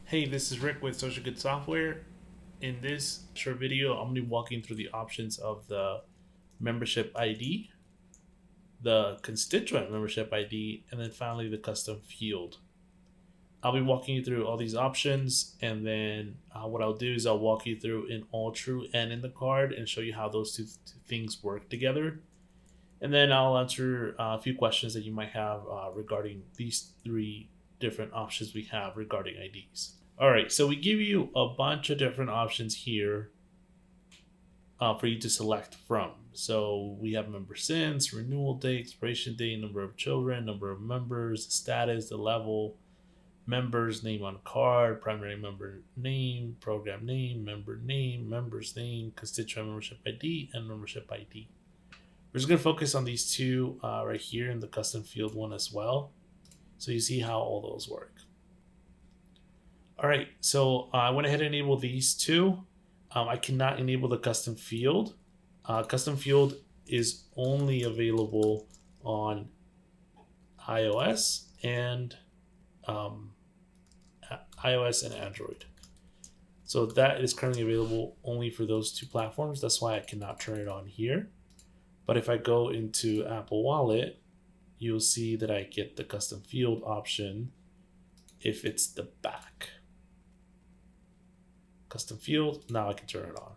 Hey, this is Rick with Social Good Software. In this short video, I'm going to be walking through the options of the membership ID, the constituent membership ID, and then finally the custom field. I'll be walking you through all these options, and then what I'll do is I'll walk you through in all true and in the card and show you how those two things work together. And then I'll answer a few questions that you might have regarding these three different options we have regarding IDs. All right, so we give you a bunch of different options here for you to select from. So we have member since, renewal date, expiration date, number of children, number of members, the status, the level, members name on card, primary member name, program name, member's name, constituent membership ID, and membership ID. We're just going to focus on these two right here in the custom field one as well. So you see how all those work. All right, so I went ahead and enabled these two. I cannot enable the custom field. Custom field is only available on iOS and Android. So that is currently available only for those two platforms. That's why I cannot turn it on here. But if I go into Apple Wallet, you'll see that I get the custom field option if it's the back. Custom field, now I can turn it on.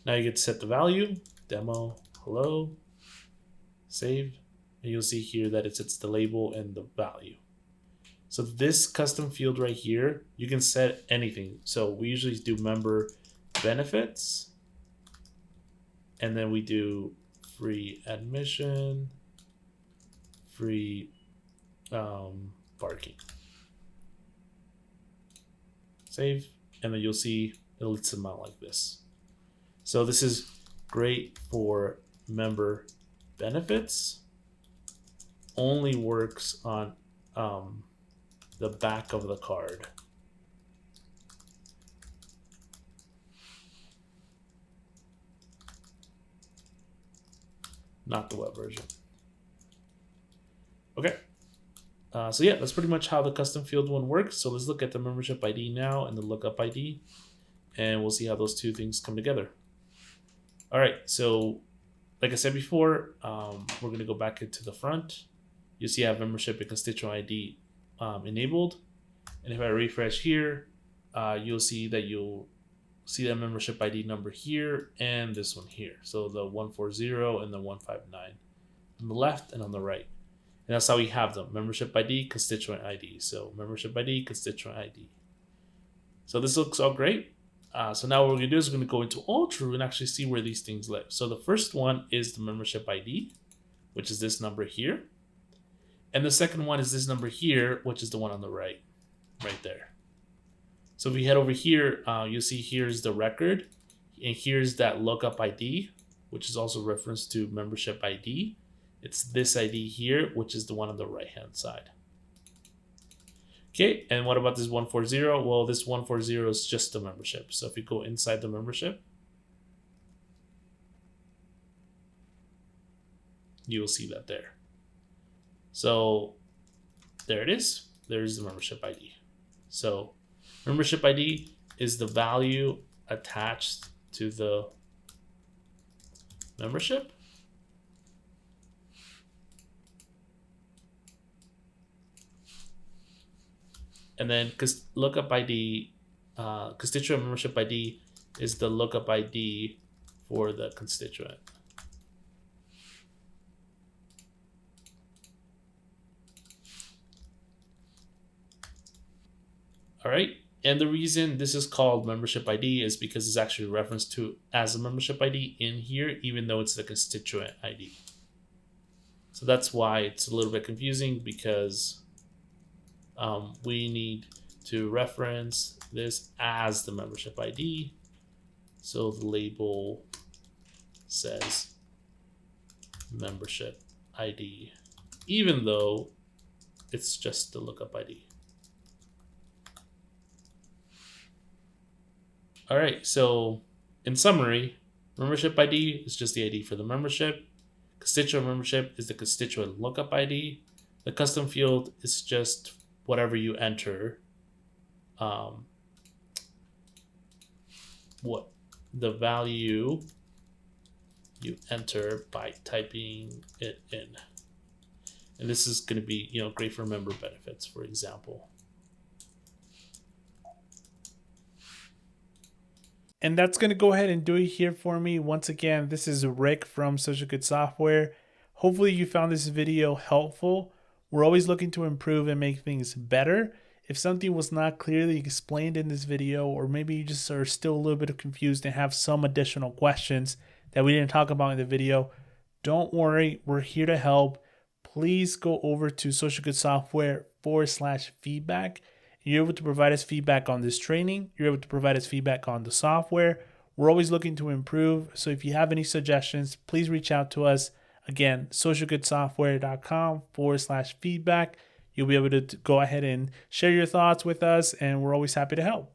Now you get to set the value, demo, hello, save, and you'll see here that it sets the label and the value. So this custom field right here, you can set anything. So we usually do member benefits, and then we do free admission, free parking. Save, and then you'll see it'll come out like this. So this is great for member benefits. Only works on the back of the card. Not the web version. Okay. So yeah, that's pretty much how the custom field one works. So let's look at the membership ID now and the lookup ID, and we'll see how those two things come together. All right, so like I said before, we're gonna go back into the front. You see I have membership and constituent ID enabled. And if I refresh here, you'll see that membership ID number here and this one here. So the 140 and the 159 on the left and on the right. And that's how we have them: membership ID, constituent ID. So membership ID, constituent ID. So this looks all great. So now what we're gonna do is we're gonna go into all true and actually see where these things live. So the first one is the membership ID, which is this number here. And the second one is this number here, which is the one on the right there. So if we head over here, you'll see here's the record, and here's that lookup ID, which is also referenced to membership ID. It's this ID here, which is the one on the right-hand side. Okay, and what about this 140? Well, this 140 is just the membership. So if you go inside the membership, you will see that there. So there it is. There's the membership ID. So membership ID is the value attached to the membership. And then lookup ID, constituent membership ID is the lookup ID for the constituent. All right, and the reason this is called membership ID is because it's actually referenced to as a membership ID in here, even though it's the constituent ID. So that's why it's a little bit confusing, because we need to reference this as the membership ID. So the label says membership ID, even though it's just the lookup ID. All right, so in summary, membership ID is just the ID for the membership. Constituent membership is the constituent lookup ID. The custom field is just whatever you enter. What the value you enter by typing it in. And this is going to be, great for member benefits, for example. And that's going to go ahead and do it here for me. Once again, this is Rick from Social Good Software. Hopefully you found this video helpful. We're always looking to improve and make things better. If something was not clearly explained in this video, or maybe you just are still a little bit confused and have some additional questions that we didn't talk about in the video, don't worry, we're here to help. Please go over to socialgoodsoftware.com/feedback. You're able to provide us feedback on this training. You're able to provide us feedback on the software. We're always looking to improve. So if you have any suggestions, please reach out to us. Again, socialgoodsoftware.com/feedback. You'll be able to go ahead and share your thoughts with us, and we're always happy to help.